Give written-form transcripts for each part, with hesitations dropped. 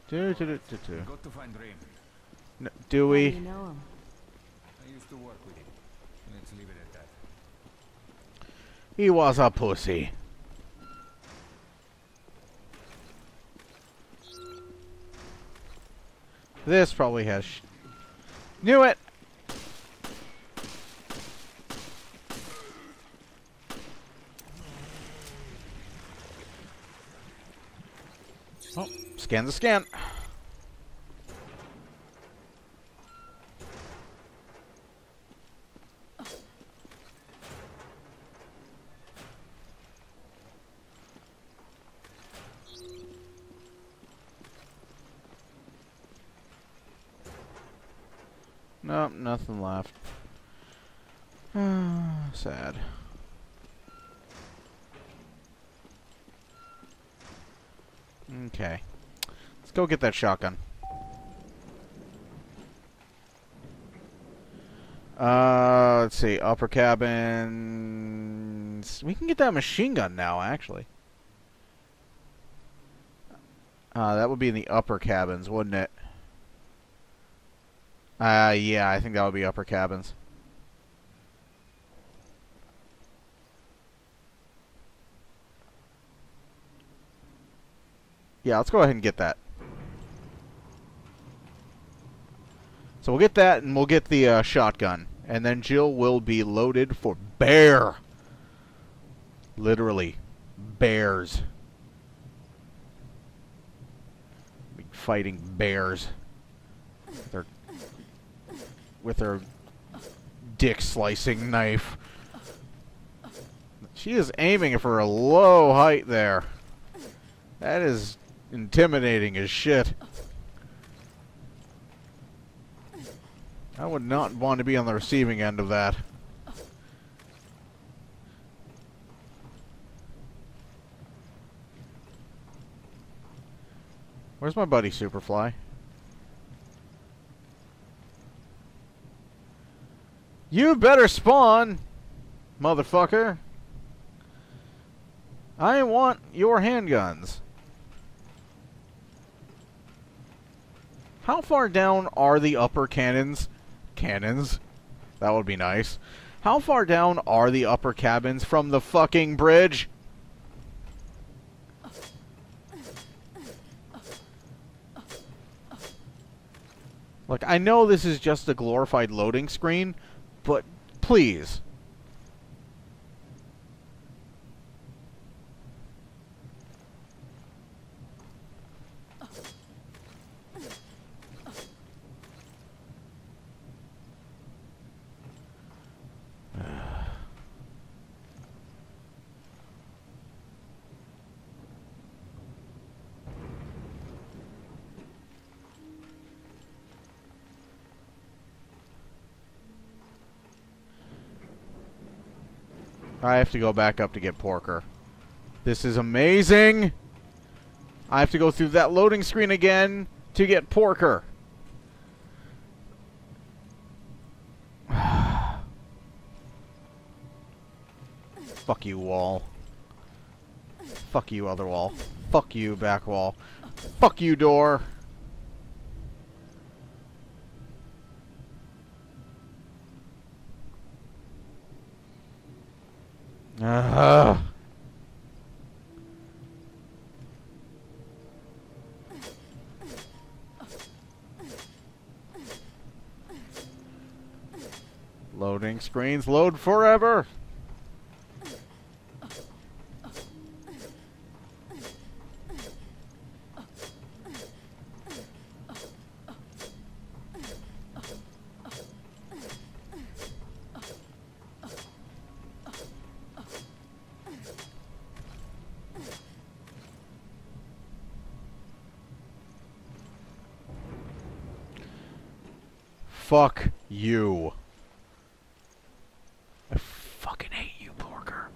Got to find Raymond. Do we? How do you know him? I used to work with him. Let's leave it at that. He was a pussy. This probably has Knew it! Oh, scan the scan. Nope, nothing left. Sad. Okay. Let's go get that shotgun. Let's see. Upper cabins. We can get that machine gun now, actually. That would be in the upper cabins, wouldn't it? Yeah, I think that would be upper cabins. Yeah, let's go ahead and get that. So we'll get that, and we'll get the shotgun. And then Jill will be loaded for bear. Literally. Bears. Be fighting bears. With her dick-slicing knife. She is aiming for a low height there. That is intimidating as shit. I would not want to be on the receiving end of that. Where's my buddy, Superfly? You better spawn, motherfucker. I want your handguns. How far down are the upper cannons? Cannons? That would be nice. How far down are the upper cabins from the fucking bridge? Look, I know this is just a glorified loading screen, but please. I have to go back up to get Porker. This is amazing! I have to go through that loading screen again to get Porker. Fuck you, wall. Fuck you, other wall. Fuck you, back wall. Fuck you, door. Loading screens load forever. Fuck you. I fucking hate you, Porker.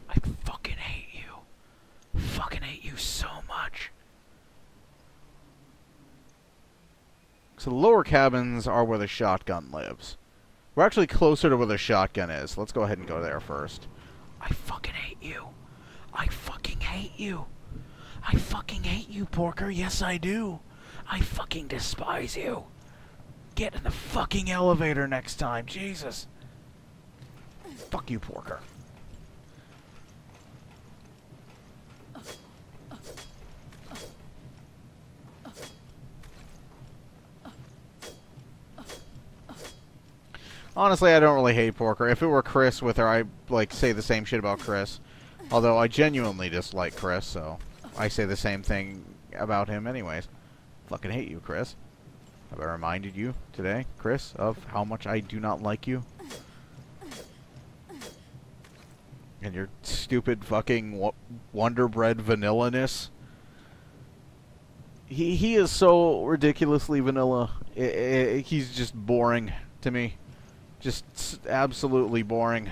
I fucking hate you. Fucking hate you so much. So the lower cabins are where the shotgun lives. We're actually closer to where the shotgun is. Let's go ahead and go there first. I fucking hate you. I fucking hate you. I fucking hate you, Porker. Yes, I do. I fucking despise you. Get in the fucking elevator next time. Jesus. Fuck you, Porker. Honestly, I don't really hate Porker. If it were Chris with her, I'd, like, say the same shit about Chris. Although I genuinely dislike Chris, so I say the same thing about him anyways. Fucking hate you, Chris. Have I reminded you today, Chris, of how much I do not like you? And your stupid fucking Wonder Bread vanilla-ness. He is so ridiculously vanilla. He's just boring to me. Just absolutely boring.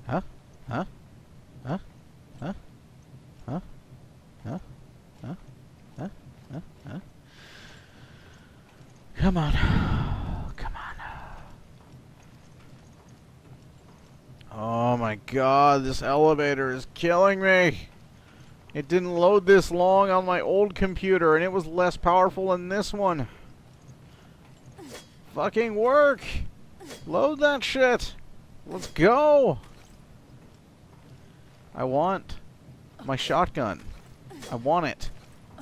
Huh? Huh? Huh? Huh? Huh? Huh? Huh? Huh? Huh? Huh? Come on. Come on. Oh my god, this elevator is killing me. It didn't load this long on my old computer, and it was less powerful than this one. Fucking work! Load that shit! Let's go! I want my shotgun. I want it.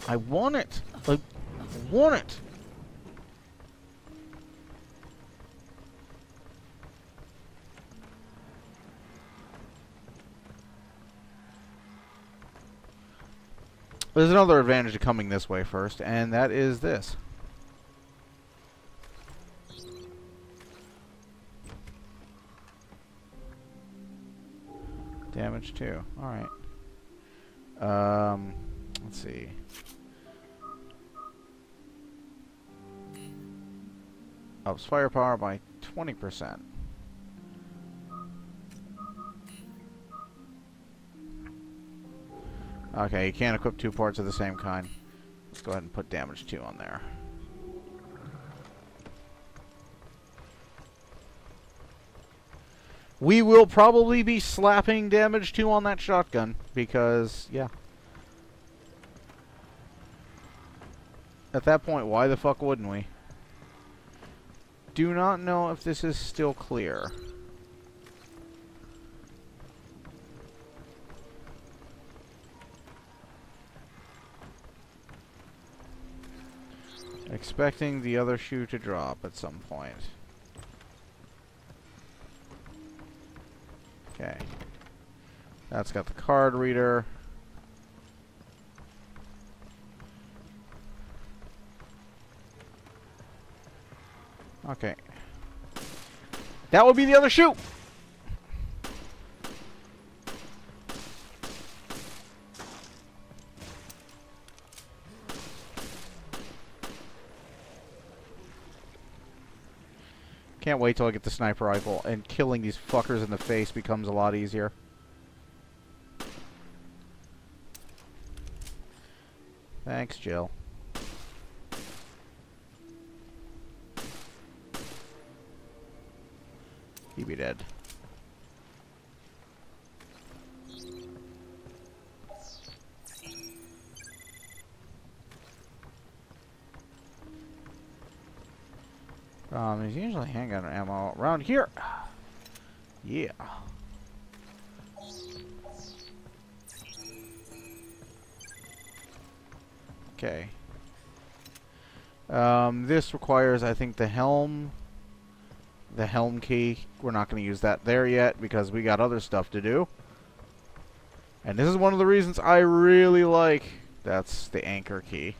I want it! I want it! There's another advantage to coming this way first, and that is this. Damage 2. Alright. Let's see. Ups firepower by 20%. Okay, you can't equip 2 parts of the same kind. Let's go ahead and put damage 2 on there. We will probably be slapping damage 2 on that shotgun, because, yeah. At that point, why the fuck wouldn't we? Do not know if this is still clear. Expecting the other shoe to drop at some point. Okay. That's got the card reader. Okay. That would be the other shoe! Can't wait till I get the sniper rifle, and killing these fuckers in the face becomes a lot easier. Thanks, Jill. He be dead. There's usually handgun ammo around here. Yeah. Okay. This requires, I think, the helm key. We're not going to use that there yet because we got other stuff to do. And this is one of the reasons I really like. That's the anchor key.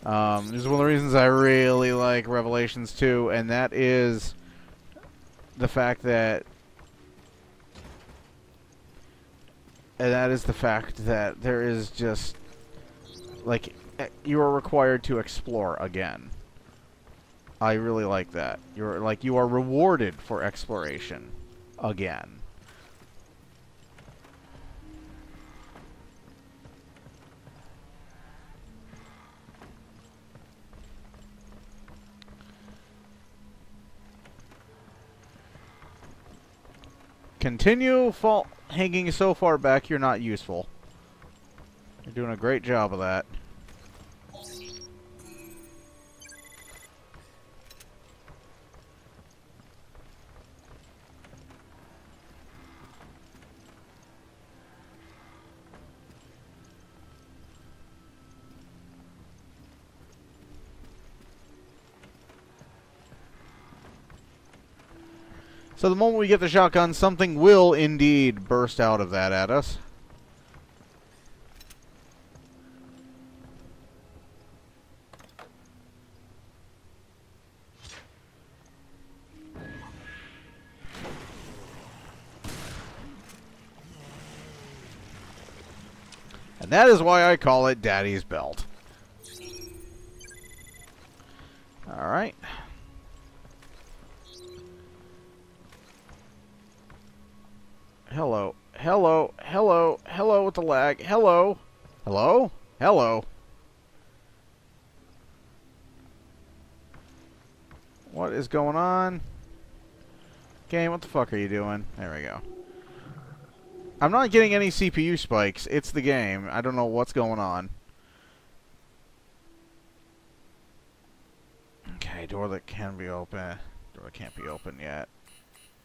This is one of the reasons I really like Revelations 2, and that is the fact that there is just, like, you are required to explore again. I really like that. You are rewarded for exploration again. continue hanging so far back you're not useful. You're doing a great job of that. So the moment we get the shotgun, something will indeed burst out of that at us. And that is why I call it Daddy's Belt. Alright. Hello. Hello. Hello. Hello with the lag. Hello. Hello? Hello. What is going on? Game, what the fuck are you doing? There we go. I'm not getting any CPU spikes. It's the game. I don't know what's going on. Okay, door that can be open. Door that can't be open yet.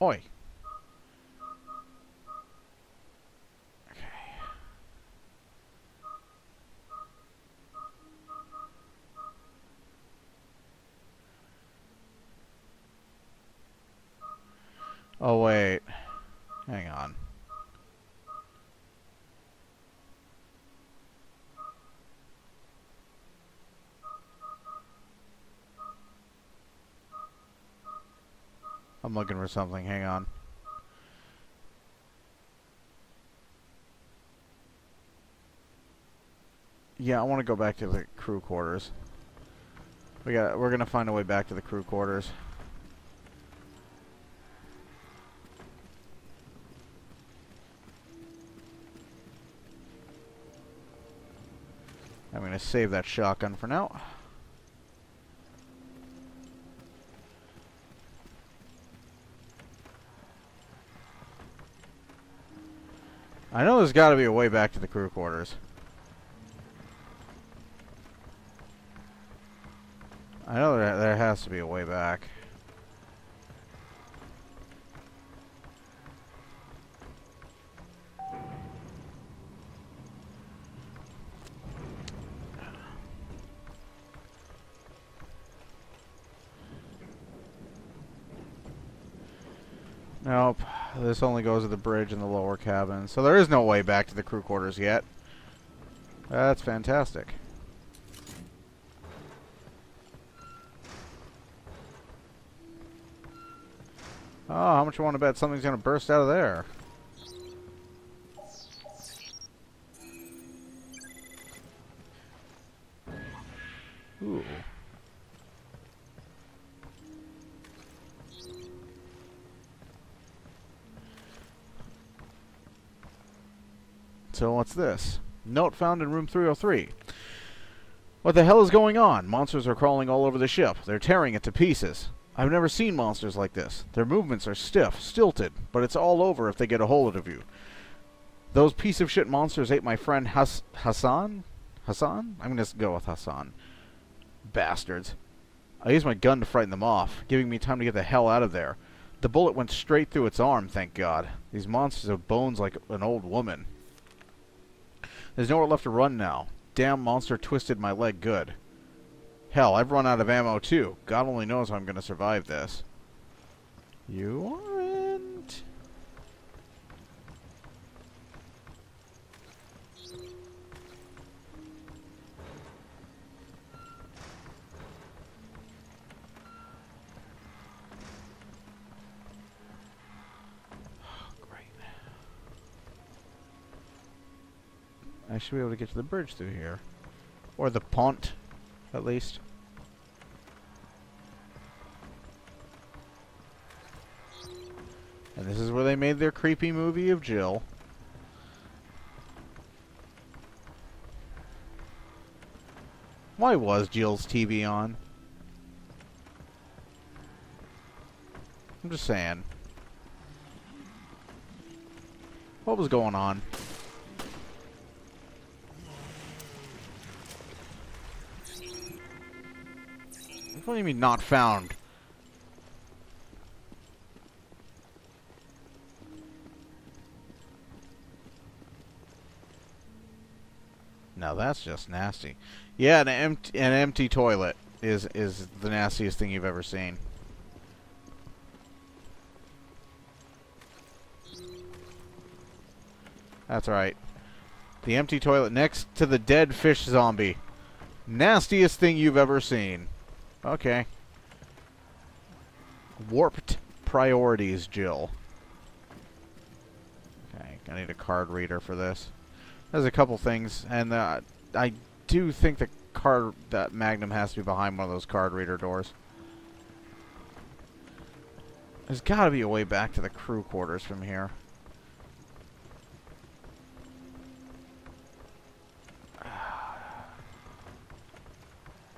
Oi. Oh, wait. Hang on. I'm looking for something. Hang on. Yeah, I want to go back to the crew quarters. We're gonna find a way back to the crew quarters. I'm going to save that shotgun for now. I know there's got to be a way back to the crew quarters. I know there has to be a way back. Nope. This only goes to the bridge in the lower cabin. So there is no way back to the crew quarters yet. That's fantastic. Oh, how much you want to bet something's going to burst out of there? Ooh. So what's this? Note found in room 303. What the hell is going on? Monsters are crawling all over the ship. They're tearing it to pieces. I've never seen monsters like this. Their movements are stiff, stilted, but it's all over if they get a hold of you. Those piece of shit monsters ate my friend Hassan? Hassan? I'm gonna go with Hassan. Bastards. I used my gun to frighten them off, giving me time to get the hell out of there. The bullet went straight through its arm, thank God. These monsters have bones like an old woman. There's nowhere left to run now. Damn monster twisted my leg good. Hell, I've run out of ammo too. God only knows how I'm going to survive this. You aren't. I should be able to get to the bridge through here. Or the pont, at least. And this is where they made their creepy movie of Jill. Why was Jill's TV on? I'm just saying. What was going on? What do you mean not found? Now that's just nasty. Yeah, an empty toilet is the nastiest thing you've ever seen. That's right. The empty toilet next to the dead fish zombie. Nastiest thing you've ever seen. Okay. Warped priorities, Jill. Okay, I need a card reader for this. There's a couple things, and I do think that Magnum has to be behind one of those card reader doors. There's got to be a way back to the crew quarters from here.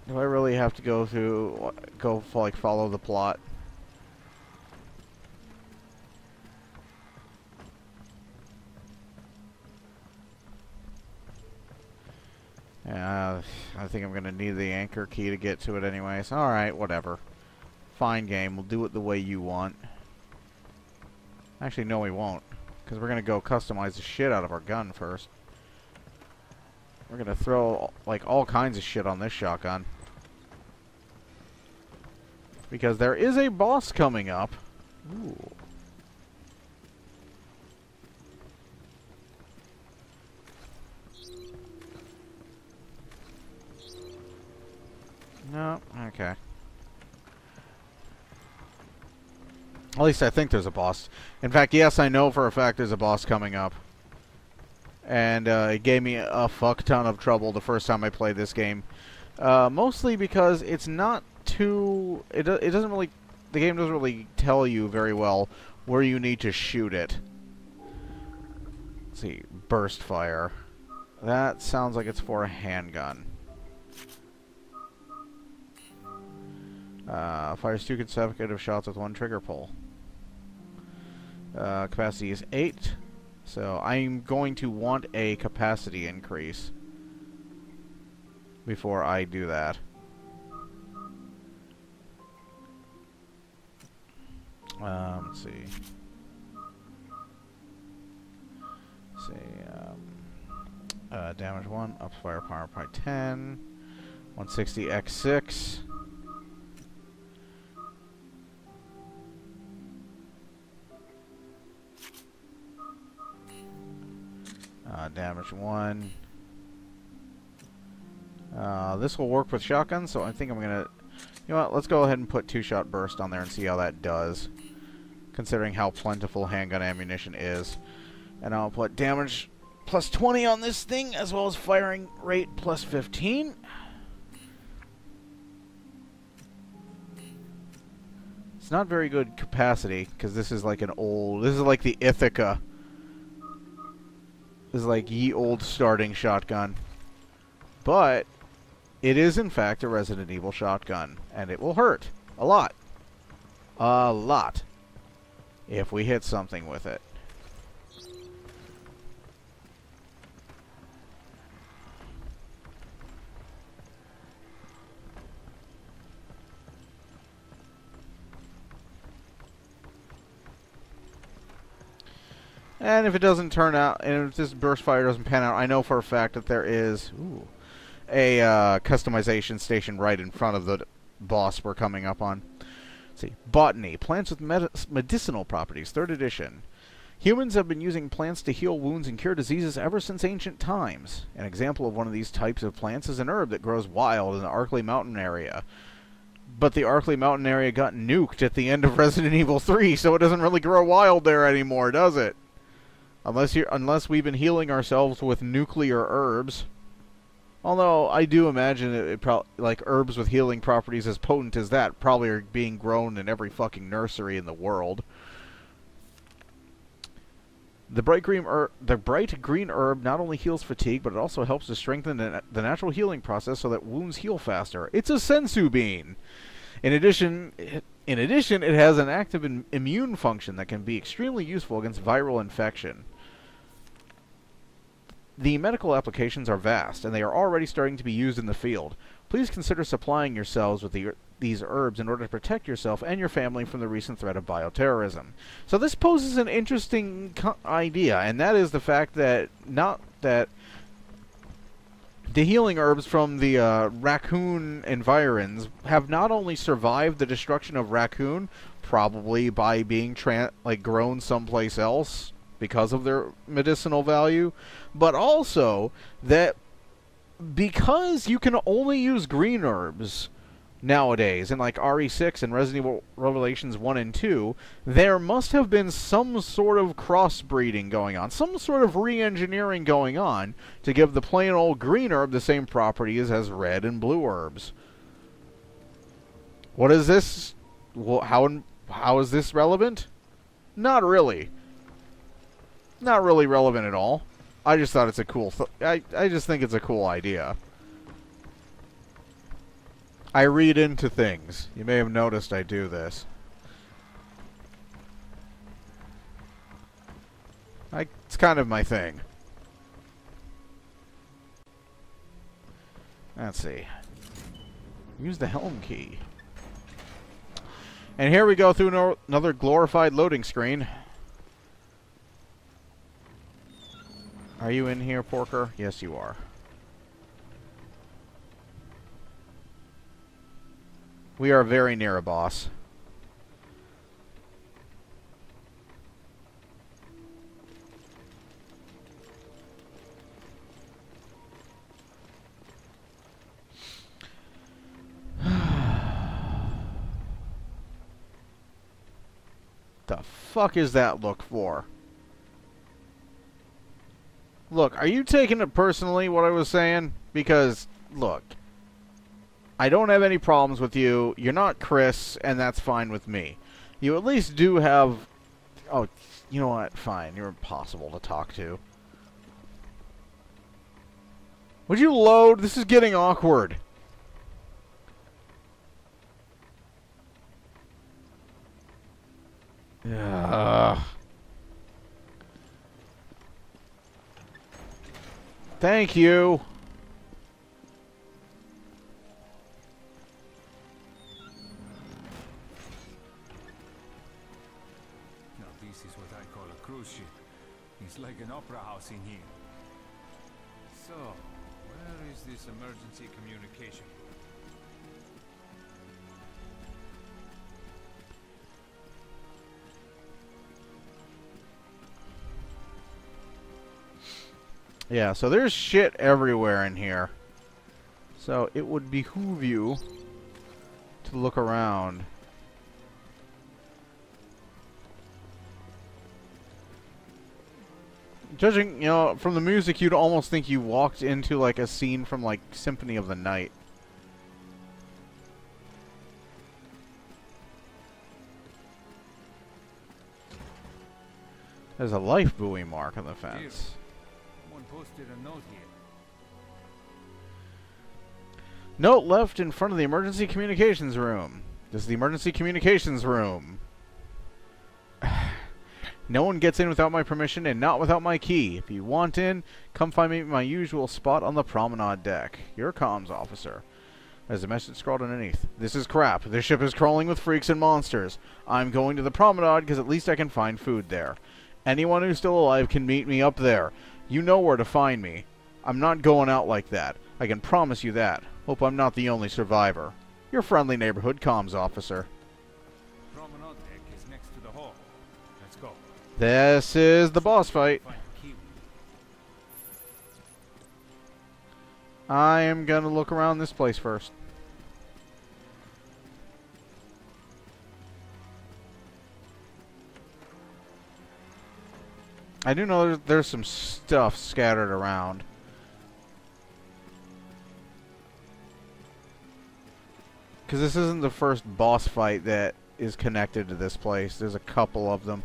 Do I really have to like follow the plot? Yeah, I think I'm going to need the anchor key to get to it anyways. Alright, whatever. Fine game, we'll do it the way you want. Actually, no we won't. Because we're going to go customize the shit out of our gun first. We're going to throw, like, all kinds of shit on this shotgun. Because there is a boss coming up. Ooh. No, okay. At least I think there's a boss. In fact, yes, I know for a fact there's a boss coming up. And it gave me a fuck ton of trouble the first time I played this game. Mostly because it's not too... It doesn't really... The game doesn't really tell you very well where you need to shoot it. Let's see. Burst fire. That sounds like it's for a handgun. Fires 2 consecutive shots with 1 trigger pull. Capacity is 8. So I'm going to want a capacity increase before I do that. Let's see. Damage 1, ups firepower by 10. 160 x6. Damage 1. This will work with shotguns, so I think I'm gonna... You know what, let's go ahead and put 2-shot burst on there and see how that does. Considering how plentiful handgun ammunition is. And I'll put damage plus 20 on this thing, as well as firing rate plus 15. It's not very good capacity, because this is like an old... This is like the Ithaca. This is like ye old starting shotgun. But it is in fact a Resident Evil shotgun. And it will hurt. A lot. A lot. If we hit something with it. And if it doesn't turn out, and if this burst fire doesn't pan out, I know for a fact that there is a customization station right in front of the boss we're coming up on. Let's see. Botany. Plants with medicinal properties. 3rd edition. Humans have been using plants to heal wounds and cure diseases ever since ancient times. An example of one of these types of plants is an herb that grows wild in the Arklay Mountain area. But the Arklay Mountain area got nuked at the end of Resident Evil 3, so it doesn't really grow wild there anymore, does it? Unless we've been healing ourselves with nuclear herbs. Although, I do imagine like herbs with healing properties as potent as that probably are being grown in every fucking nursery in the world. The bright green herb not only heals fatigue, but it also helps to strengthen the natural healing process so that wounds heal faster. It's a sensu bean! In addition, it has an active immune function that can be extremely useful against viral infection. The medical applications are vast, and they are already starting to be used in the field. Please consider supplying yourselves with these herbs in order to protect yourself and your family from the recent threat of bioterrorism. So this poses an interesting idea, and that is the fact that the healing herbs from the raccoon environs have not only survived the destruction of raccoon, probably by being grown someplace else because of their medicinal value, but also that because you can only use green herbs nowadays in like RE6 and Resident Evil Revelations 1 and 2, there must have been some sort of crossbreeding going on, some sort of re-engineering going on to give the plain old green herb the same properties as red and blue herbs. What is this? How is this relevant? Not really. Not really relevant at all. I just thought it's a cool... I just think it's a cool idea. I read into things. You may have noticed I do this. It's kind of my thing. Let's see. Use the helm key. And here we go through another glorified loading screen. Are you in here, Porker? Yes, you are. We are very near a boss. The fuck is that look for? Look, are you taking it personally, what I was saying? Because, look, I don't have any problems with you. You're not Chris, and that's fine with me. You at least do have... Oh, you know what? Fine. You're impossible to talk to. Would you load? This is getting awkward. Ugh. Thank you. Now this is what I call a cruise ship. It's like an opera house in here. So, where is this emergency communication? Yeah, so there's shit everywhere in here. So it would behoove you to look around. Judging, you know, from the music, you'd almost think you walked into, like, a scene from, like, Symphony of the Night. There's a life buoy mark on the fence. Someone posted a note here. Note left in front of the emergency communications room. This is the emergency communications room. No one gets in without my permission and not without my key. If you want in, come find me at my usual spot on the promenade deck. Your comms officer. There's a message scrawled underneath. This is crap. This ship is crawling with freaks and monsters. I'm going to the promenade because at least I can find food there. Anyone who's still alive can meet me up there. You know where to find me. I'm not going out like that. I can promise you that. Hope I'm not the only survivor. Your friendly neighborhood comms officer. Promenade deck is next to the hall. Let's go. This is the boss fight. I am gonna look around this place first. I do know there's some stuff scattered around. Because this isn't the first boss fight that is connected to this place. There's a couple of them.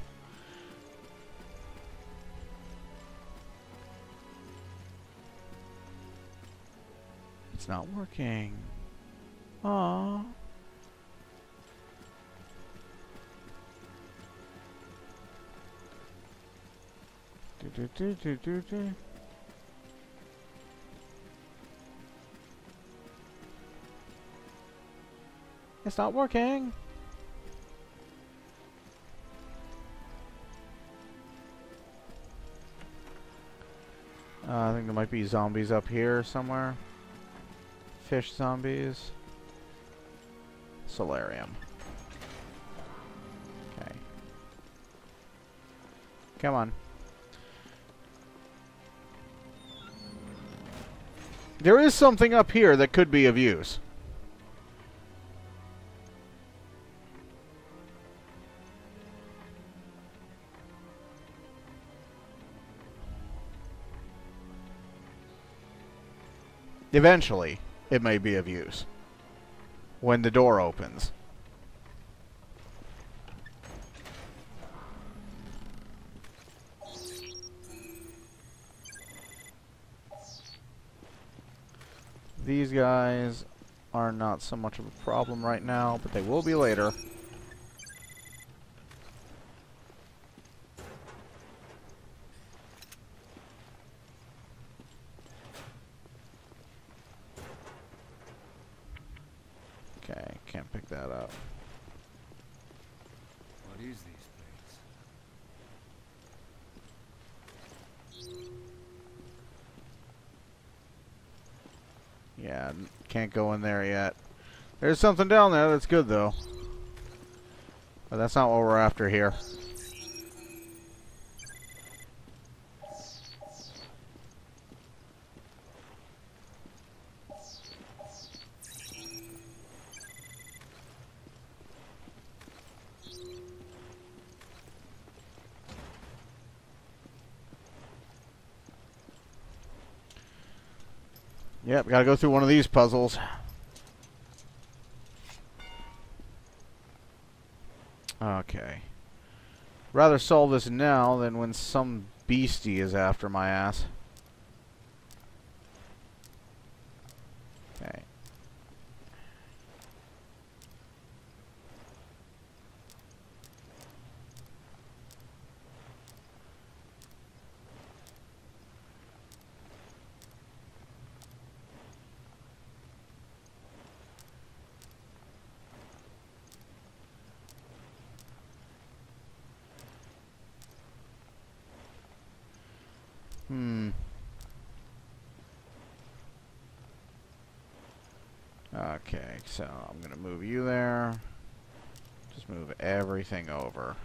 It's not working. Aww. It's not working. I think there might be zombies up here somewhere. Fish zombies. Solarium. Okay. Come on. There is something up here that could be of use. Eventually, it may be of use. When the door opens. These guys are not so much of a problem right now, but they will be later. Okay, can't pick that up. What is these plates? Yeah, can't go in there yet. There's something down there that's good, though. But that's not what we're after here. Yep, gotta go through one of these puzzles. Okay. Rather solve this now than when some beastie is after my ass. Okay. Okay, so I'm gonna move you there. Just move everything over.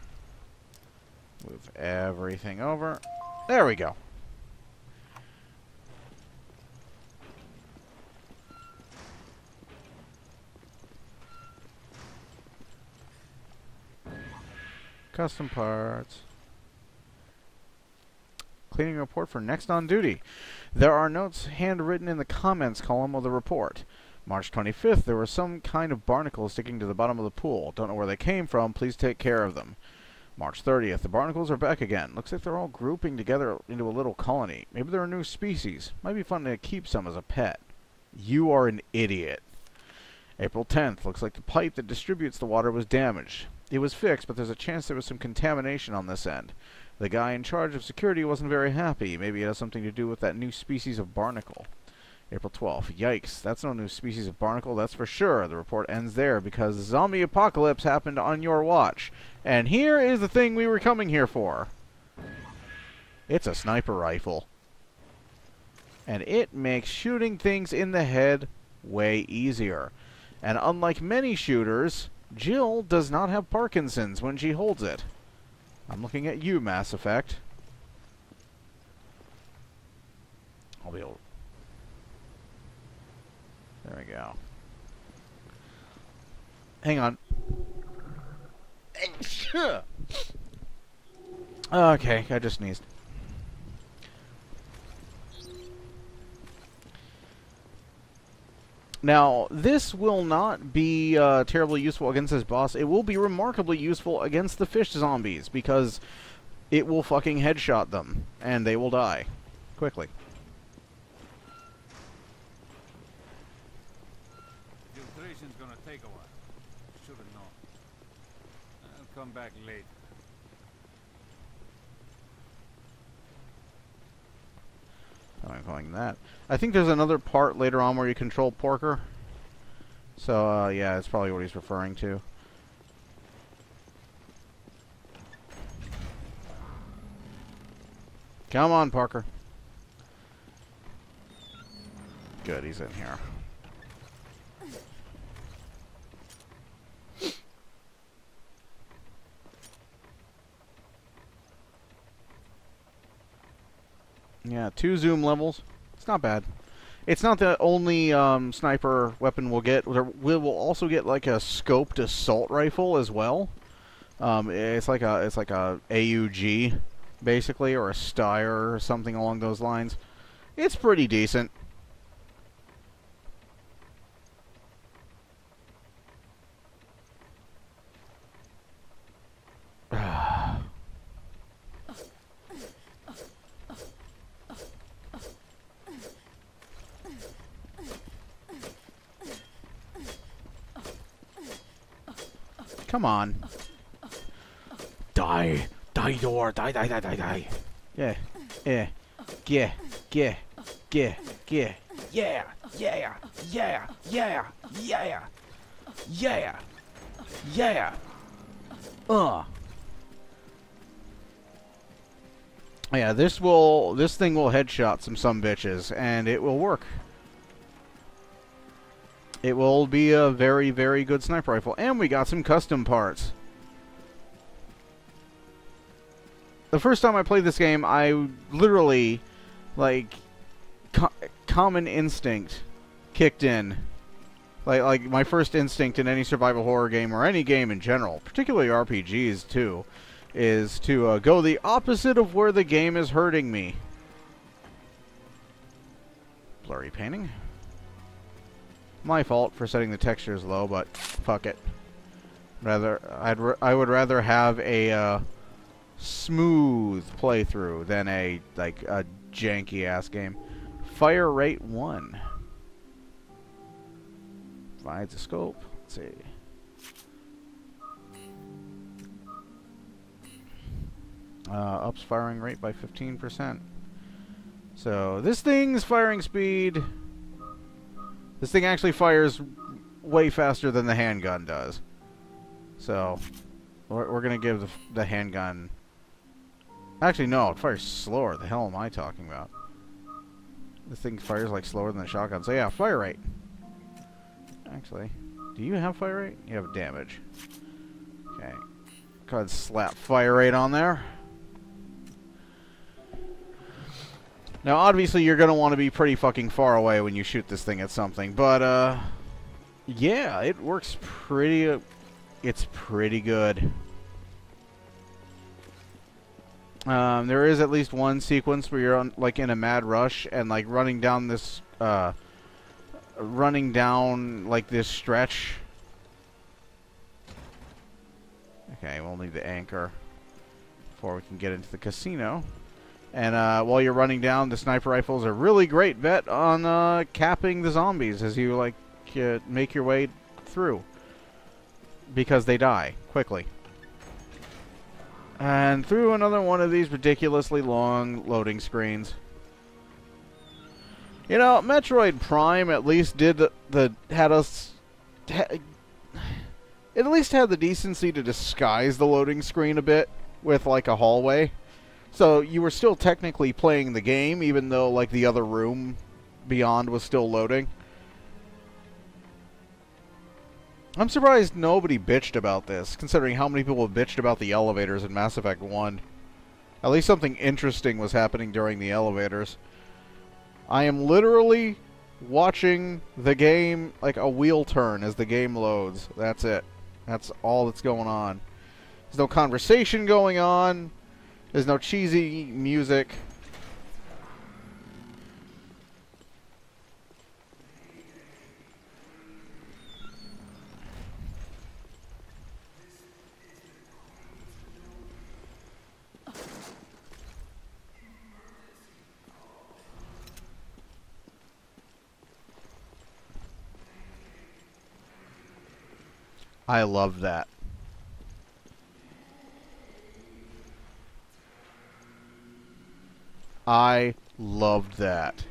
Move everything over. There we go. Custom parts. Cleaning report for next on duty. There are notes handwritten in the comments column of the report. March 25th, there was some kind of barnacle sticking to the bottom of the pool. Don't know where they came from. Please take care of them. March 30th, the barnacles are back again. Looks like they're all grouping together into a little colony. Maybe they're a new species. Might be fun to keep some as a pet. You are an idiot. April 10th, looks like the pipe that distributes the water was damaged. It was fixed, but there's a chance there was some contamination on this end. The guy in charge of security wasn't very happy. Maybe it has something to do with that new species of barnacle. April 12th. Yikes, that's no new species of barnacle, that's for sure. The report ends there because the zombie apocalypse happened on your watch. And here is the thing we were coming here for. It's a sniper rifle. And it makes shooting things in the head way easier. And unlike many shooters, Jill does not have Parkinson's when she holds it. I'm looking at you, Mass Effect. I'll be able... There we go. Hang on. Okay, I just sneezed. Now, this will not be terribly useful against this boss. It will be remarkably useful against the fish zombies, because it will fucking headshot them, and they will die. Quickly. Filtration's gonna take a while. Should have known. I'll come back later. I'm calling that. I think there's another part later on where you control Porker. So, yeah, that's probably what he's referring to. Come on, Parker. Good, he's in here. Yeah, 2 zoom levels. It's not bad. It's not the only sniper weapon we'll get. We will also get like a scoped assault rifle as well. It's like a AUG, basically, or a Steyr or something along those lines. It's pretty decent. Come on. Die. Die, door. Die, die, die, die, die. Yeah. Yeah. Yeah. Yeah. Yeah. Yeah. Yeah. Yeah. Yeah. Yeah. Yeah. Yeah. Yeah. Yeah, this thing will headshot some bitches, and it will work. It will be a very, very good sniper rifle. And we got some custom parts. The first time I played this game, I literally, like, common instinct kicked in. Like my first instinct in any survival horror game, or any game in general, particularly RPGs too, is to go the opposite of where the game is hurting me. Blurry painting. My fault for setting the textures low, but fuck it. I would rather have a smooth playthrough than a janky ass game. Fire rate 1. Provides a scope. Let's see. Ups firing rate by 15%. So this thing's firing speed. This thing actually fires way faster than the handgun does. So, we're going to give the handgun... Actually, no, it fires slower. The hell am I talking about? This thing fires like slower than the shotgun. So yeah, fire rate. Actually, do you have fire rate? You have damage. Okay. Go ahead and slap fire rate on there. Now, obviously, you're going to want to be pretty fucking far away when you shoot this thing at something, but, yeah, it works pretty, it's pretty good. There is at least one sequence where you're, like, in a mad rush and, like, running down, like, this stretch. Okay, we'll need the anchor before we can get into the casino. And while you're running down, the sniper rifles are a really great bet on capping the zombies as you like make your way through, because they die quickly. And through another one of these ridiculously long loading screens. You know, Metroid Prime at least did at least had the decency to disguise the loading screen a bit with like a hallway. So you were still technically playing the game, even though like the other room beyond was still loading. I'm surprised nobody bitched about this, considering how many people have bitched about the elevators in Mass Effect 1. At least something interesting was happening during the elevators. I am literally watching the game like a wheel turn as the game loads. That's it. That's all that's going on. There's no conversation going on. There's no cheesy music. I love that. I loved that.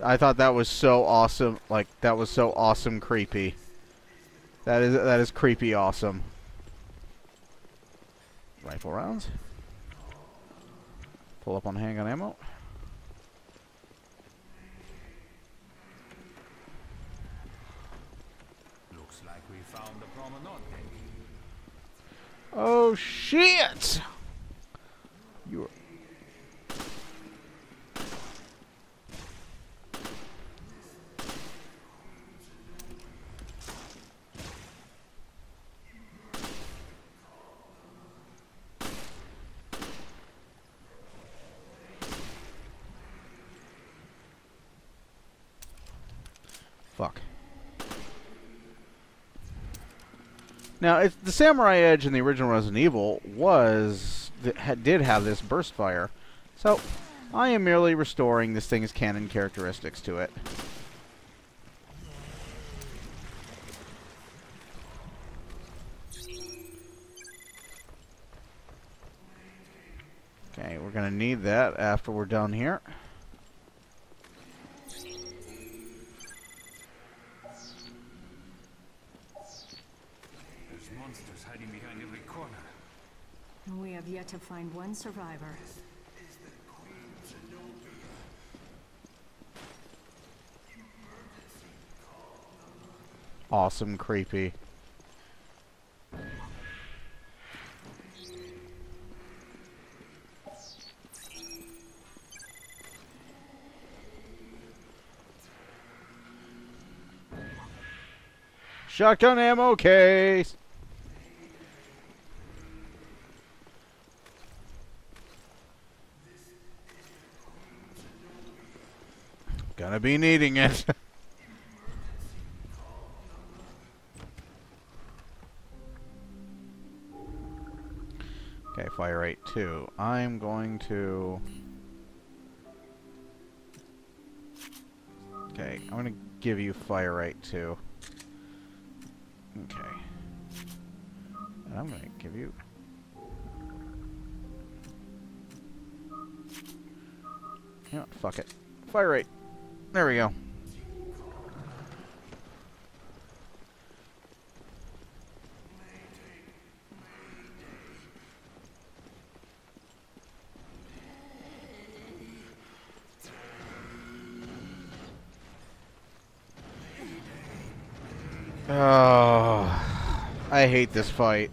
I thought that was so awesome. Like, that was so awesome creepy. That is creepy awesome. Rifle rounds. Pull up on handgun ammo. Looks like we found the promenade deck. Oh shit! You are... Fuck. Now, it's the Samurai Edge in the original Resident Evil did have this burst fire, so I am merely restoring this thing's canon characteristics to it. Okay, we're gonna need that after we're done here. Monsters hiding behind every corner. We have yet to find one survivor. Awesome creepy. Shotgun ammo case. Gonna be needing it. Okay, fire rate 2. I'm going to... Okay, I'm gonna give you fire rate 2. Okay. And I'm gonna give you... You know what, fuck it. Fire rate. There we go. Oh, I hate this fight.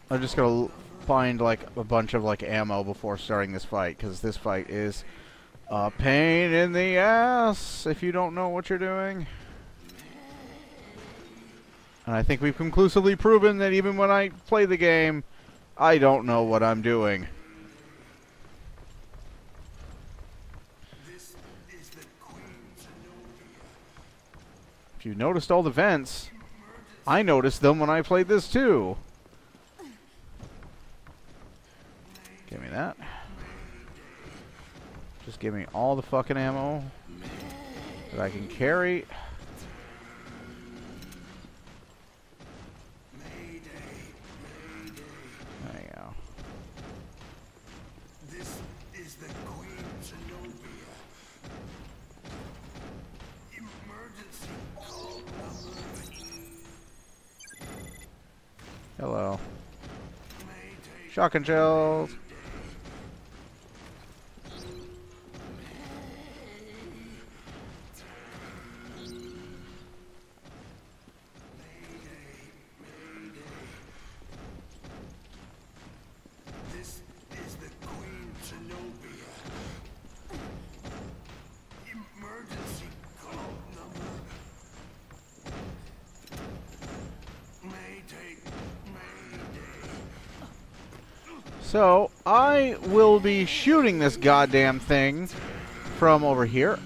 I'm just gonna find like a bunch of like ammo before starting this fight, because this fight is a pain in the ass if you don't know what you're doing. And I think we've conclusively proven that even when I play the game, I don't know what I'm doing. If you noticed all the vents, I noticed them when I played this too. Give me that. Just give me all the fucking ammo that I can carry. There you go. This is the Queen Zenobia. Emergency call number. Hello. Shotgun shells. This is the Queen Zenobia. Emergency call number. Mayday. So, I will be shooting this goddamn thing from over here.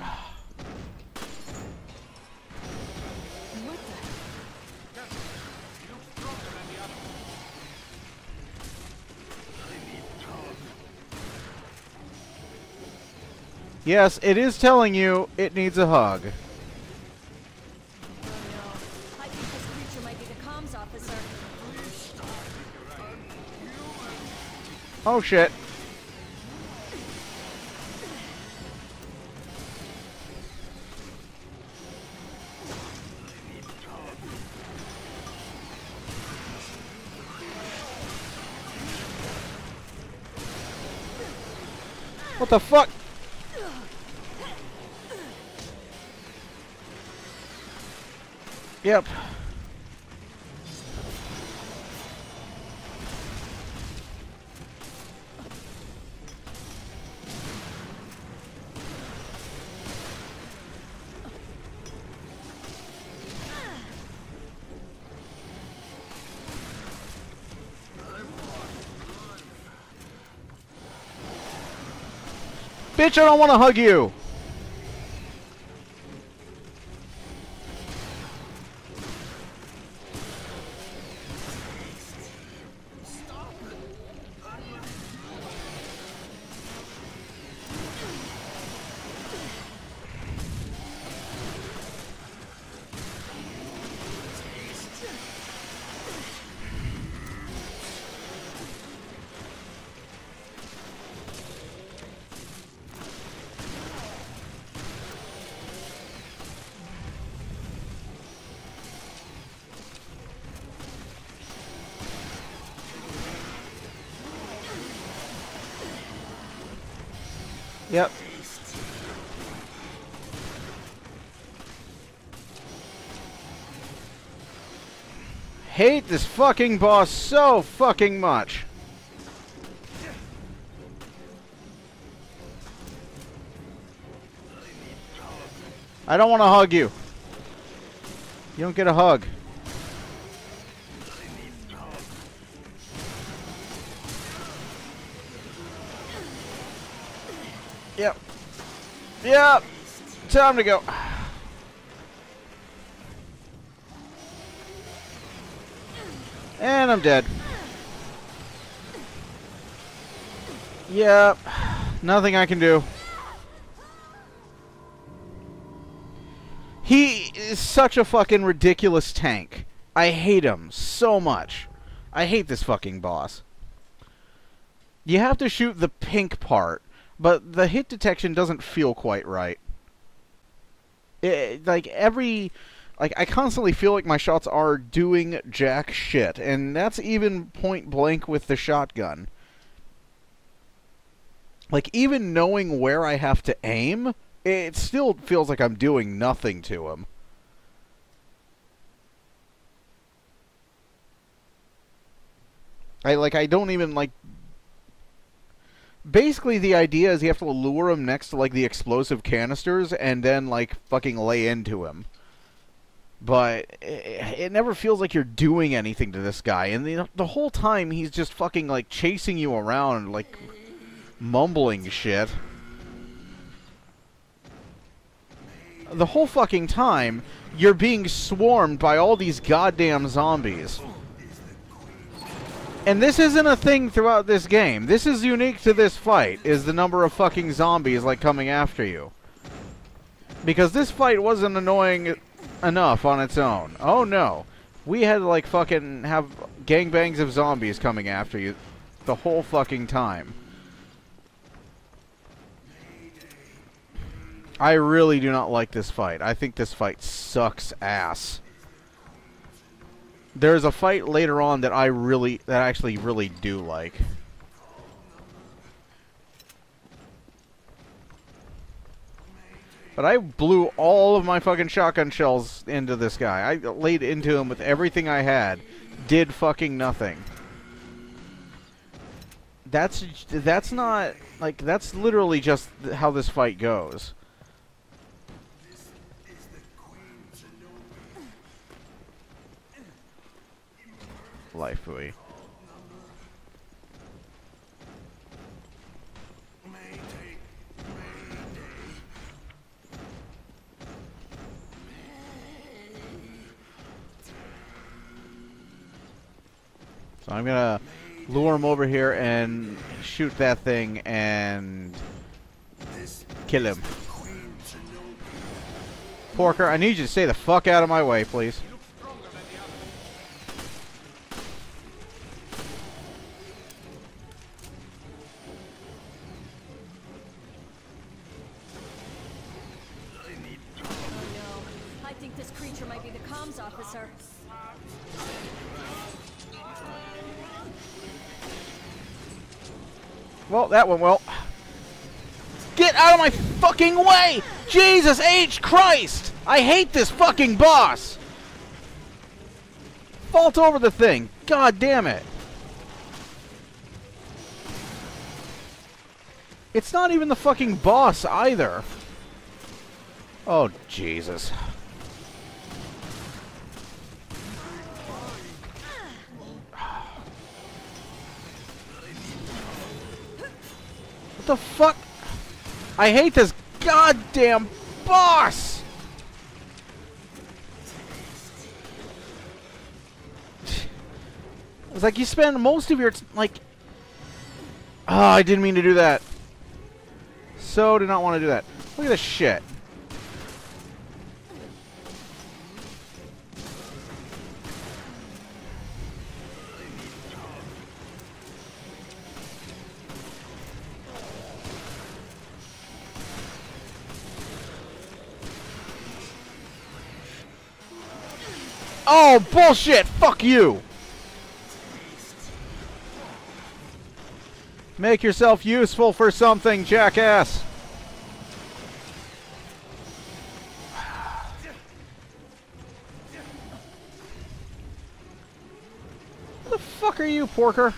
Yes, it is telling you it needs a hug. Oh no. I think this creature might be the comms officer. Oh shit. What the fuck? Yep. Bitch, I don't want to hug you! Yep. Hate this fucking boss so fucking much. I don't want to hug you. You don't get a hug. Yep. Yep. Time to go. And I'm dead. Yep. Nothing I can do. He is such a fucking ridiculous tank. I hate him so much. I hate this fucking boss. You have to shoot the pink part, but the hit detection doesn't feel quite right. I constantly feel like my shots are doing jack shit, and that's even point blank with the shotgun. Like, even knowing where I have to aim, it still feels like I'm doing nothing to him. I don't even, like... Basically, the idea is you have to lure him next to, like, the explosive canisters and then, like, fucking lay into him. But it never feels like you're doing anything to this guy. And the whole time, he's just fucking, like, chasing you around, like, mumbling shit. The whole fucking time, you're being swarmed by all these goddamn zombies. And this isn't a thing throughout this game. This is unique to this fight, is the number of fucking zombies, like, coming after you. Because this fight wasn't annoying enough on its own. Oh no. We had to, like, fucking have gangbangs of zombies coming after you the whole fucking time. I really do not like this fight. I think this fight sucks ass. There's a fight later on that I actually really do like. But I blew all of my fucking shotgun shells into this guy. I laid into him with everything I had. Did fucking nothing. That's not, like, that's literally just how this fight goes. Life buoy. So I'm gonna lure him over here and shoot that thing and kill him. Porker, I need you to stay the fuck out of my way, please. think this creature might be the comms officer. Well, that went well. Get out of my fucking way! Jesus H. Christ! I hate this fucking boss! Vault over the thing. God damn it. It's not even the fucking boss either. Oh, Jesus. What the fuck? I hate this goddamn boss! It's like you spend most of your like... Oh, I didn't mean to do that. So did not want to do that. Look at this shit. Oh, bullshit! Fuck you! Make yourself useful for something, jackass! Who the fuck are you, Porker?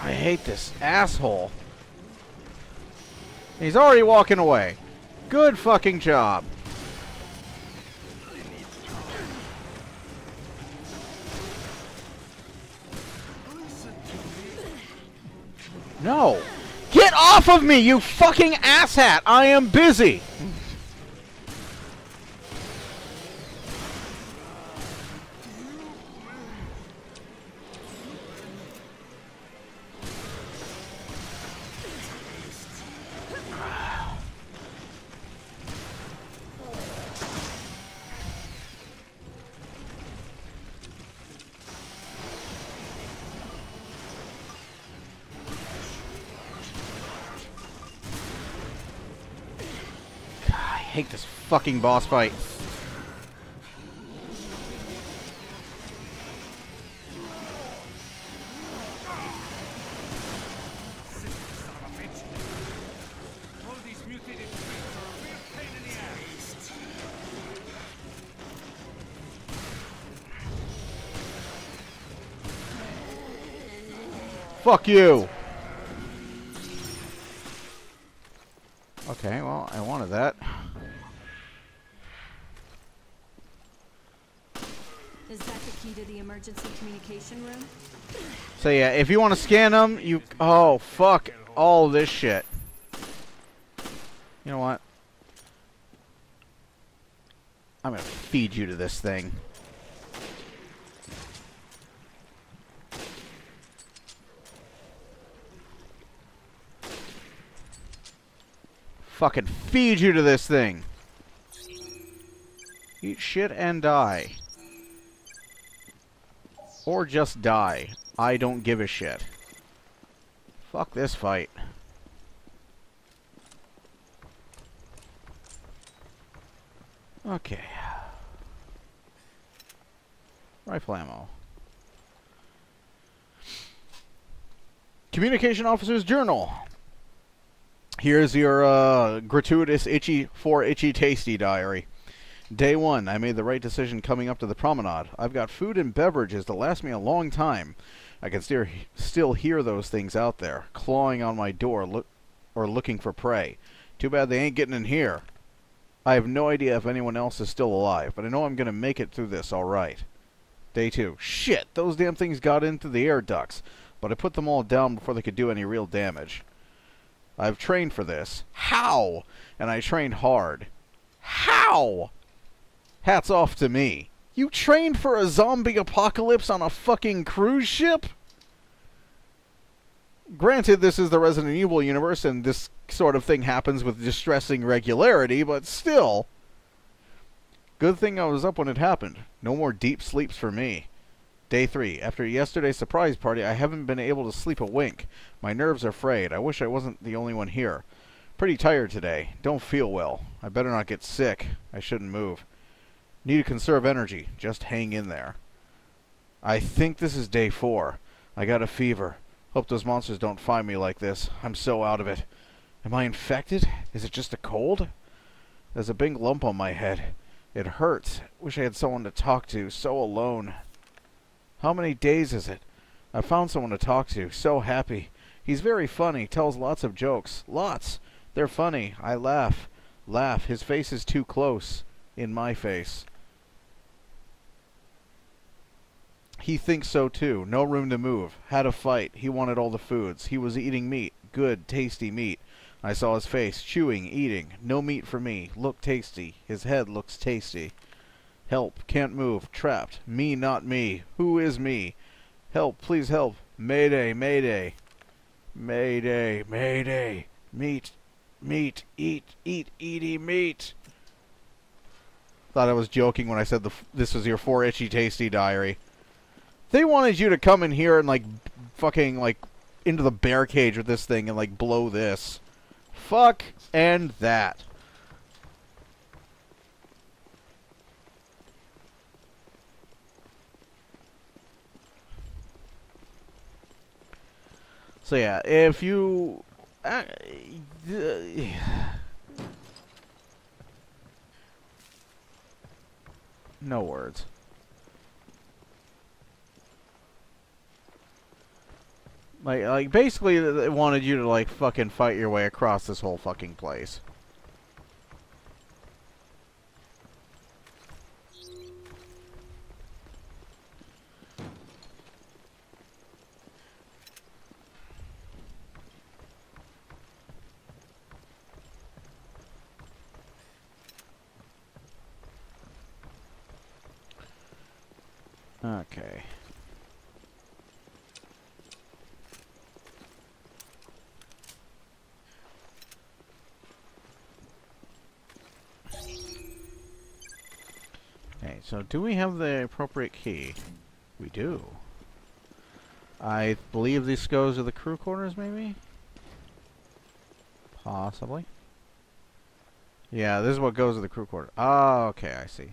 I hate this asshole. He's already walking away. Good fucking job. No. Get off of me, you fucking asshat! I am busy! I hate this fucking boss fight. Fuck you! Okay, well, I wanted that. Is that the key to the emergency communication room? So yeah, if you want to scan them, you... Oh, fuck all this shit. You know what? I'm gonna feed you to this thing. Fucking feed you to this thing. Eat shit and die. Or just die. I don't give a shit. Fuck this fight. Okay. Rifle ammo. Communication Officer's Journal. Here's your gratuitous itchy tasty diary. Day 1, I made the right decision coming up to the promenade. I've got food and beverages to last me a long time. I can still hear those things out there, clawing on my door or looking for prey. Too bad they ain't getting in here. I have no idea if anyone else is still alive, but I know I'm going to make it through this all right. Day 2. Shit, those damn things got into the air ducts, but I put them all down before they could do any real damage. I've trained for this. How? And I trained hard. How? Hats off to me. You trained for a zombie apocalypse on a fucking cruise ship? Granted, this is the Resident Evil universe, and this sort of thing happens with distressing regularity, but still. Good thing I was up when it happened. No more deep sleeps for me. Day 3. After yesterday's surprise party, I haven't been able to sleep a wink. My nerves are frayed. I wish I wasn't the only one here. Pretty tired today. Don't feel well. I better not get sick. I shouldn't move. Need to conserve energy. Just hang in there. I think this is day 4. I got a fever. Hope those monsters don't find me like this. I'm so out of it. Am I infected? Is it just a cold? There's a big lump on my head. It hurts. Wish I had someone to talk to. So alone. How many days is it? I found someone to talk to. So happy. He's very funny. Tells lots of jokes. Lots. They're funny. I laugh. Laugh. His face is too close. In my face. He thinks so too. No room to move. Had a fight. He wanted all the foods. He was eating meat. Good, tasty meat. I saw his face. Chewing, eating. No meat for me. Look tasty. His head looks tasty. Help. Can't move. Trapped. Me, not me. Who is me? Help. Please help. Mayday. Mayday. Mayday. Mayday. Meat. Meat. Eat. Eat. Eaty meat. Thought I was joking when I said this was your 4 itchy tasty diary. They wanted you to come in here and, like, fucking, like, into the bear cage with this thing and, like, blow this. Fuck and that. So, yeah, if you... no words. Like, basically, they wanted you to, like, fucking fight your way across this whole fucking place. Okay. Okay, so do we have the appropriate key? We do. I believe this goes to the crew quarters, maybe? Possibly. Yeah, this is what goes to the crew quarters. Oh, okay, I see.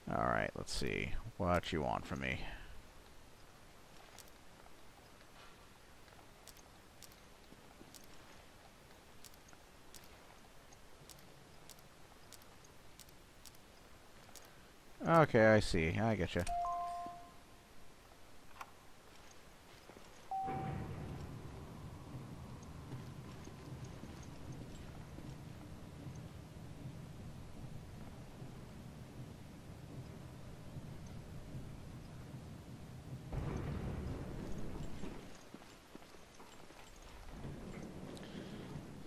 Alright, let's see what you want from me. Okay, I see. I get you.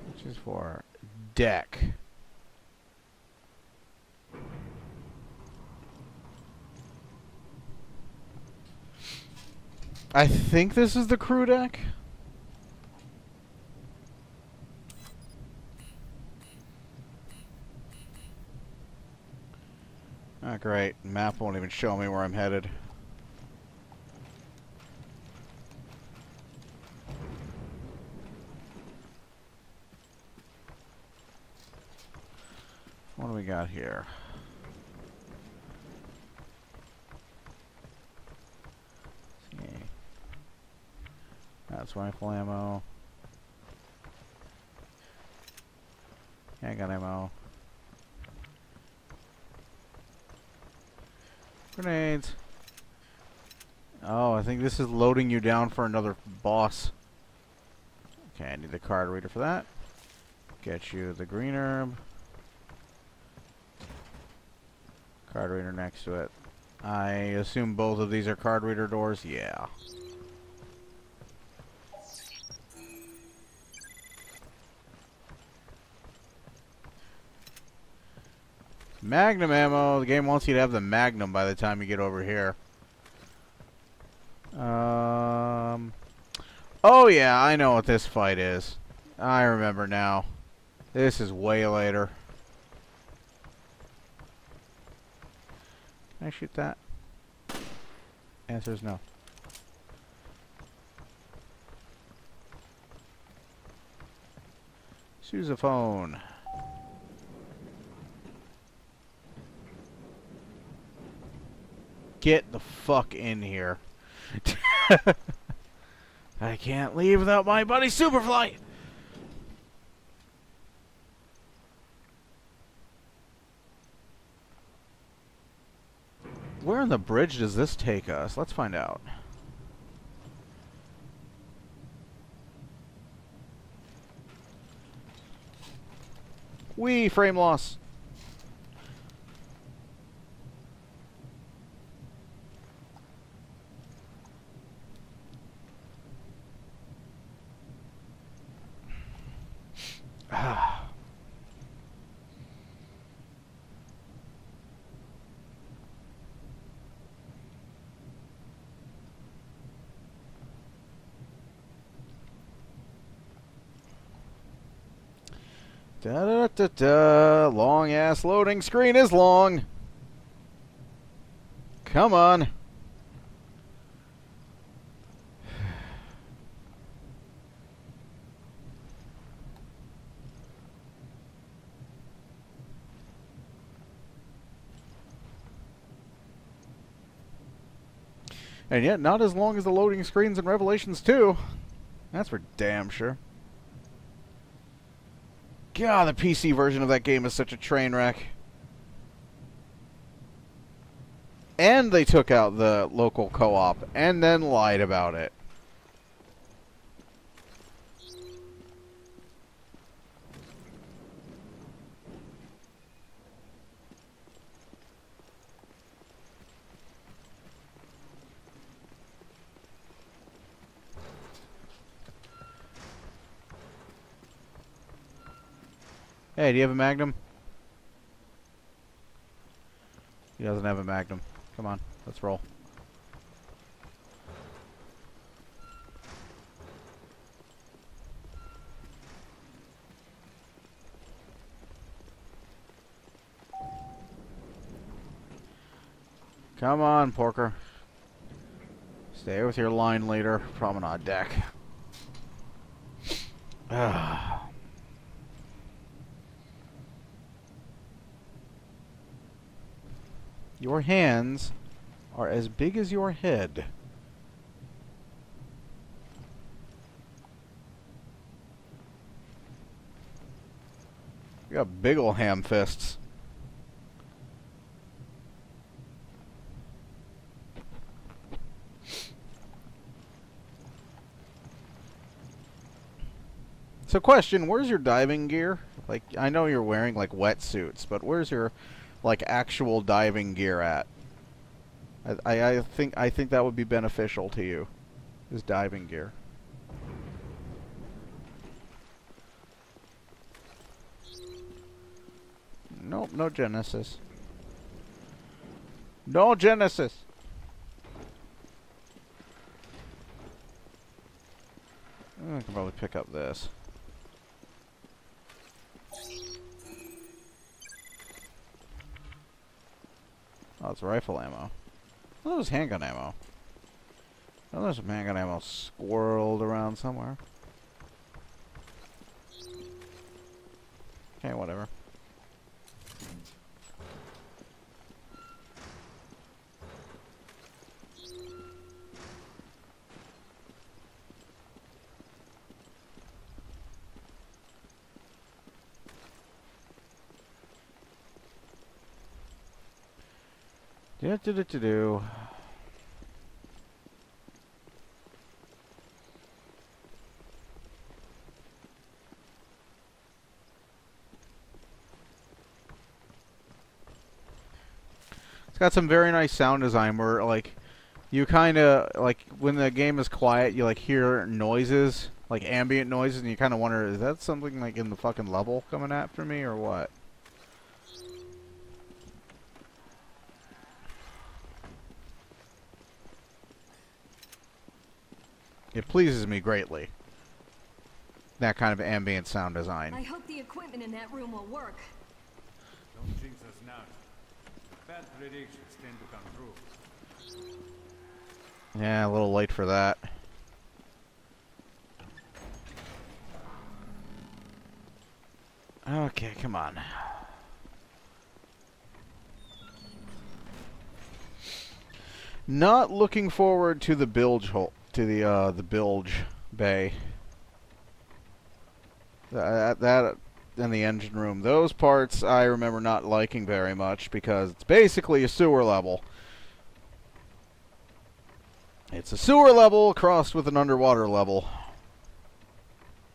Which is for deck. I think this is the crew deck. Ah, great. Map won't even show me where I'm headed. What do we got here? That's rifle ammo. Handgun ammo. Grenades. Oh, I think this is loading you down for another boss. Okay, I need the card reader for that. Get you the green herb. Card reader next to it. I assume both of these are card reader doors? Yeah. Magnum ammo. The game wants you to have the Magnum by the time you get over here. Oh yeah, I know what this fight is. I remember now. This is way later. Can I shoot that? Answer is no. Sousaphone. Get the fuck in here. I can't leave without my buddy Superfly. Where on the bridge does this take us? Let's find out. Wee, frame loss. Da da da da. Long ass loading screen is long. Come on. And yet, not as long as the loading screens in Revelations 2. That's for damn sure. God, the PC version of that game is such a train wreck. And they took out the local co-op, and then lied about it. Hey, do you have a Magnum? He doesn't have a Magnum. Come on, let's roll. Come on, Porker. Stay with your line leader. Promenade deck. Your hands are as big as your head. You got big ol' ham fists. So question, where's your diving gear? Like, I know you're wearing, like, wetsuits, but where's your, like, actual diving gear at? I think that would be beneficial to you, is diving gear. Nope, no Genesis. No Genesis! I can probably pick up this. Oh, it's rifle ammo. Oh, there's handgun ammo. Oh, there's some handgun ammo squirreled around somewhere. Okay, whatever. Do. It's got some very nice sound design where, like, you kind of, like, when the game is quiet, you, like, hear noises, like, ambient noises, and you kind of wonder, is that something, like, in the fucking level coming after me, or what? It pleases me greatly. That kind of ambient sound design. I hope the equipment in that room will work. Don't jinx us now. Bad predictions tend to come true. Yeah, a little late for that. Okay, come on. Not looking forward to the bilge hole, to the bilge bay. That and the engine room. Those parts I remember not liking very much because it's basically a sewer level. It's a sewer level crossed with an underwater level.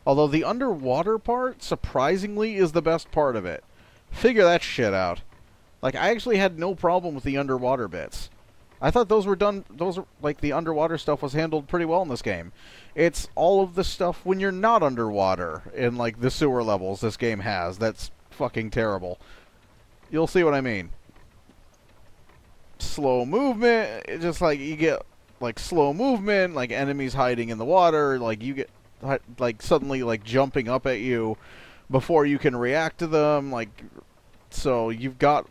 Although the underwater part, surprisingly, is the best part of it. Figure that shit out. Like, I actually had no problem with the underwater bits. I thought those were done, like, the underwater stuff was handled pretty well in this game. It's all of the stuff when you're not underwater in, like, the sewer levels this game has. That's fucking terrible. You'll see what I mean. Slow movement, it's just like, you get, like, slow movement, like, enemies hiding in the water, like, you get, like, suddenly, like, jumping up at you before you can react to them, like, so you've got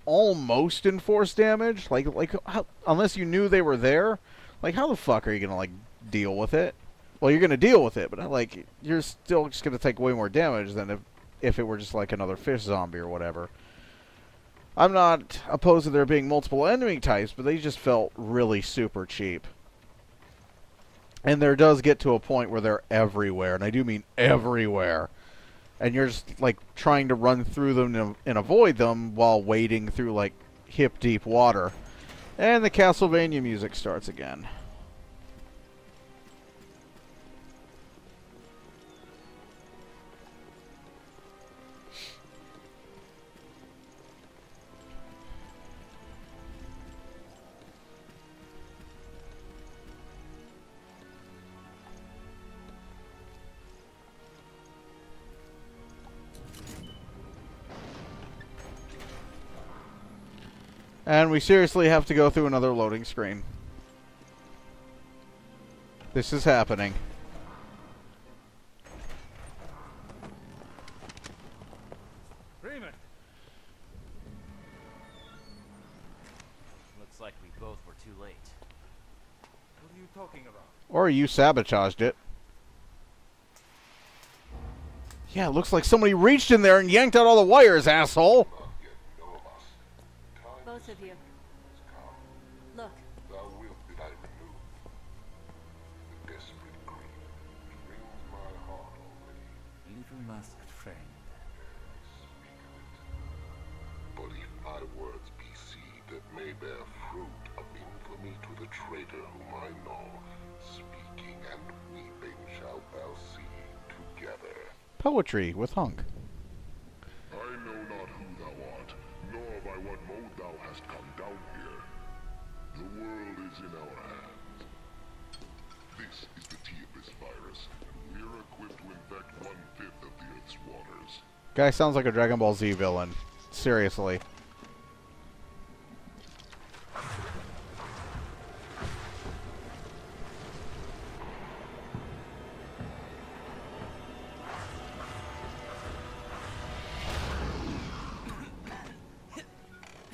almost enforced damage, like how, unless you knew they were there, like, how the fuck are you gonna, like, deal with it? Well, you're gonna deal with it, but, like, you're still just gonna take way more damage than if it were just, like, another fish zombie or whatever. I'm not opposed to there being multiple enemy types, but they just felt really super cheap. And there does get to a point where they're everywhere, and I do mean everywhere. And you're just, like, trying to run through them and avoid them while wading through, like, hip-deep water. And the Castlevania music starts again. And we seriously have to go through another loading screen. This is happening. Freeman! Looks like we both were too late. What are you talking about? Or you sabotaged it. Yeah, it looks like somebody reached in there and yanked out all the wires, asshole! Both of you. Look. Thou wilt that I remove. The desperate grief wrings my heart already. Little masked friend. Speak of it. But if my words be seed that may bear fruit of infamy to the traitor whom I know, speaking and weeping shalt thou see together. Poetry with Hunk. I know not who thou art, nor by what mode thou hast come down here. The world is in our hands. This is the T-Abyss virus, and we're equipped to infect 1/5 of the Earth's waters. Guy sounds like a Dragon Ball Z villain. Seriously.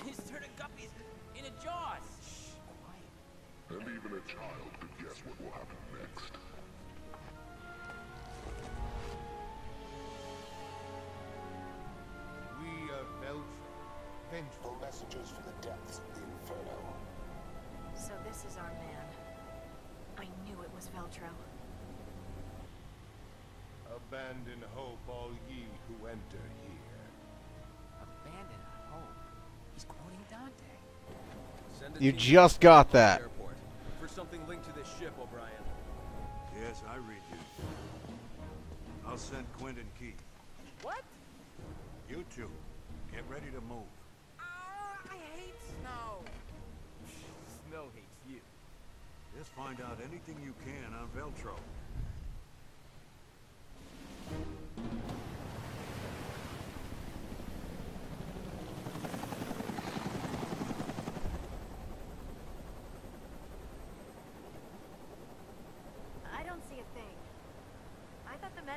He's turning guppies into jaws. Shh, quiet. And even a child could guess what will happen next. We are Belgium. Vengeful. Messengers for the depths of the Inferno. So this is our man. I knew it was Veltro. Abandon hope, all ye who enter here. Abandon hope. He's quoting Dante. Send a You team just got to the that. airport. For something linked to this ship, O'Brien. Yes, I read you. I'll send Quint and Keith. What? You two, get ready to move. I hate snow. Snow hates you. Just find out anything you can on Veltro.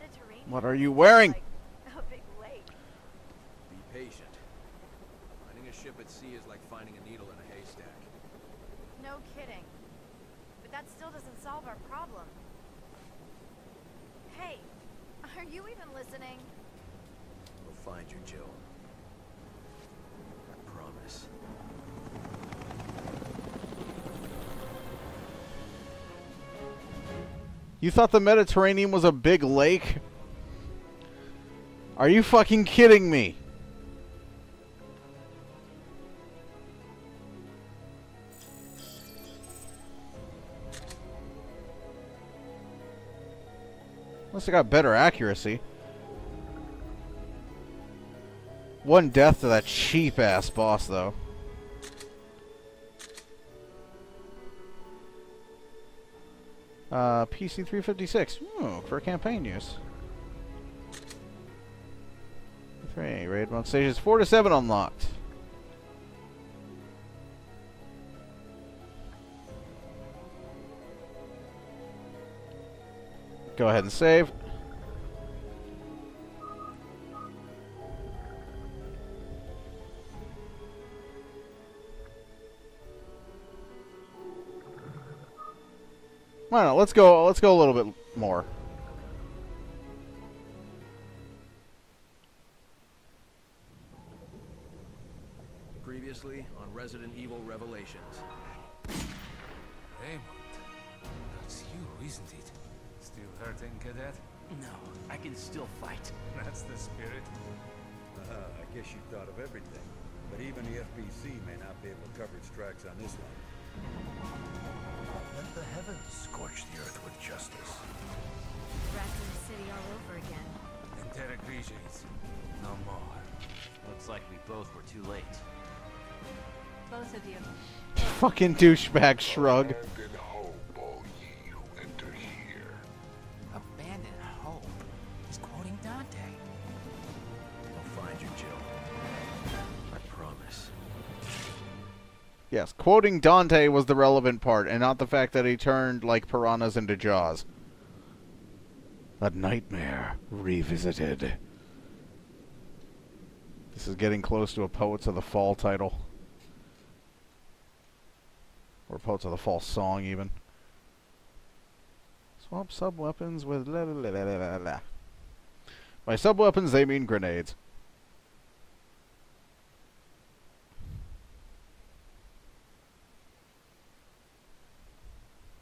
Mediterranean. What are you wearing? Like a big lake. Be patient. Finding a ship at sea is like finding a needle in a haystack. No kidding. But that still doesn't solve our problem. Hey, are you even listening? We'll find you, Jill. I promise. You thought the Mediterranean was a big lake? Are you fucking kidding me? Unless I got better accuracy. One death to that cheap-ass boss, though. PC 356. For campaign use. 3 raid 1 stages 4 to 7 unlocked. Go ahead and save. Why not? Let's go a little bit more. Previously on Resident Evil Revelations. Raymond, that's you, isn't it? Still hurting, cadet? No, I can still fight. That's the spirit. I guess you thought of everything. But even the FBC may not be able to cover its tracks on this one. Let the heavens scorch the earth with justice. Raccoon City all over again. And Terra Grigia is no more. Looks like we both were too late. Both of you. Fucking douchebag shrug. Abandon hope, all ye who enter here. Abandon hope. He's quoting Dante. I'll find you, Jill. I promise. Yes, quoting Dante was the relevant part, and not the fact that he turned like piranhas into Jaws. A nightmare revisited. This is getting close to a Poets of the Fall title. Or Poets of the Fall song, even. Swap sub-weapons with la la la la la la. By sub-weapons, they mean grenades.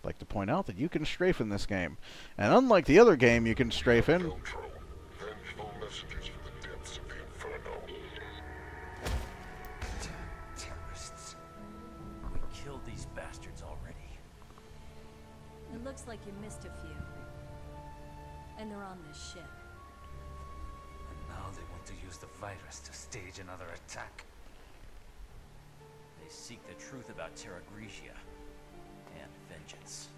I'd like to point out that you can strafe in this game. And unlike the other game you can strafe in... Veltro, vengeful messengers from the depths of the inferno. Terrorists. We killed these bastards already. It looks like you missed a few. And they're on this ship. And now they want to use the virus to stage another attack. They seek the truth about Terra Grigia and vengeance.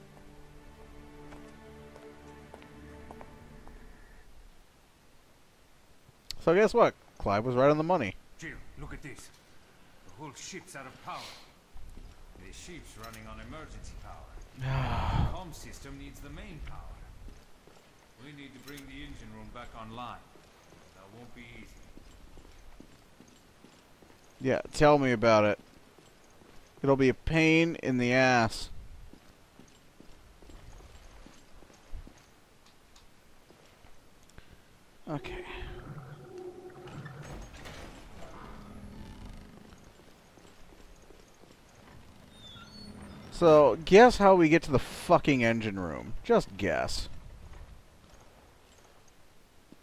So guess what? Clive was right on the money. Jill, look at this. The whole ship's out of power. The ship's running on emergency power. The comm system needs the main power. We need to bring the engine room back online. That won't be easy. Yeah, tell me about it. It'll be a pain in the ass. Okay. So, guess how we get to the fucking engine room. Just guess.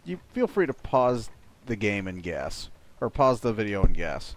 You feel free to pause the game and guess. Or pause the video and guess.